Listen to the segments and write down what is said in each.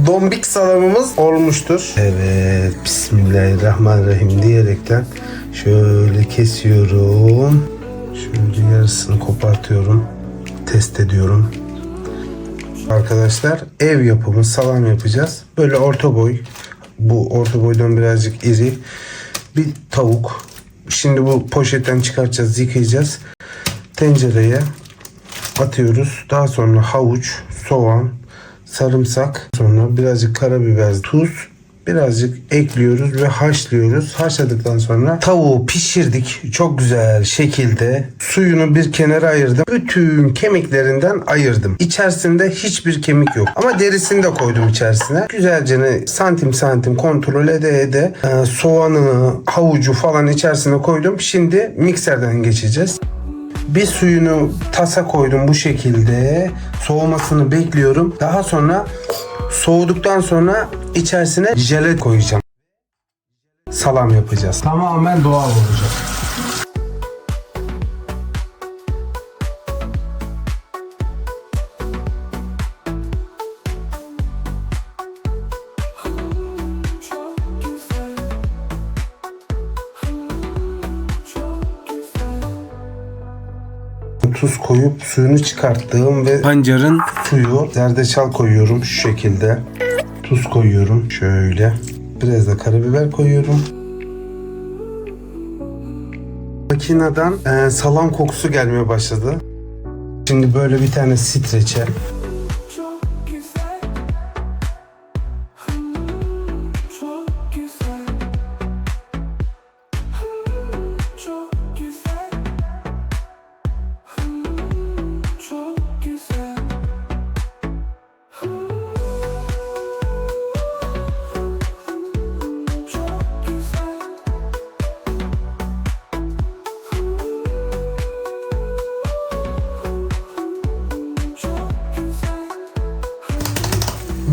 Dombik salamımız olmuştur. Evet, Bismillahirrahmanirrahim diyerekten şöyle kesiyorum. Şöyle yarısını kopartıyorum. Test ediyorum. Arkadaşlar ev yapımı salam yapacağız. Böyle orta boy. Bu orta boydan birazcık iri bir tavuk. Şimdi bu poşetten çıkartacağız, yıkayacağız. Tencereye atıyoruz. Daha sonra havuç, soğan, sarımsak, sonra birazcık karabiber, tuz, birazcık ekliyoruz ve haşlıyoruz. Haşladıktan sonra tavuğu pişirdik. Çok güzel şekilde suyunu bir kenara ayırdım. Bütün kemiklerinden ayırdım. İçerisinde hiçbir kemik yok. Ama derisini de koydum içerisine. Güzelce santim santim kontrol ede soğanı, havucu falan içerisine koydum. Şimdi mikserden geçeceğiz. Bir suyunu tasa koydum bu şekilde. Soğumasını bekliyorum. Daha sonra soğuduktan sonra içerisine jele koyacağım. Salam yapacağız. Tamamen doğal olacak. Tuz koyup suyunu çıkarttığım ve pancarın suyu, zerdeçal koyuyorum şu şekilde. Tuz koyuyorum şöyle. Biraz da karabiber koyuyorum. Makineden salam kokusu gelmeye başladı. Şimdi böyle bir tane streçe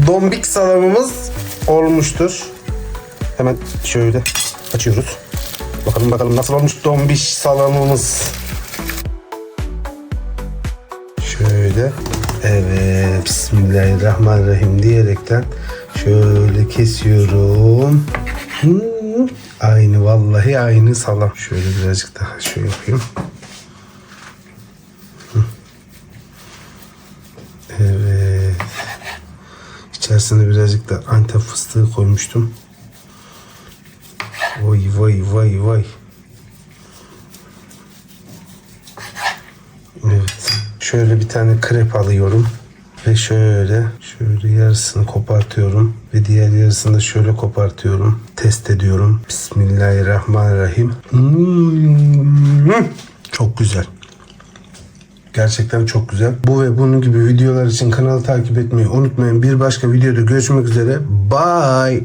dombik salamımız olmuştur. Hemen şöyle açıyoruz. Bakalım nasıl olmuş dombiş salamımız. Şöyle. Evet. Bismillahirrahmanirrahim diyerekten şöyle kesiyorum. Aynı, vallahi aynı salam. Şöyle birazcık daha şöyle yapayım. Evet. İçerisine birazcık da Antep fıstığı koymuştum. Vay. Evet. Şöyle bir tane krep alıyorum. Ve şöyle yarısını kopartıyorum. Ve diğer yarısını da şöyle kopartıyorum. Test ediyorum. Bismillahirrahmanirrahim. Çok güzel. Gerçekten çok güzel. Bu ve bunun gibi videolar için kanalı takip etmeyi unutmayın. Bir başka videoda görüşmek üzere. Bye.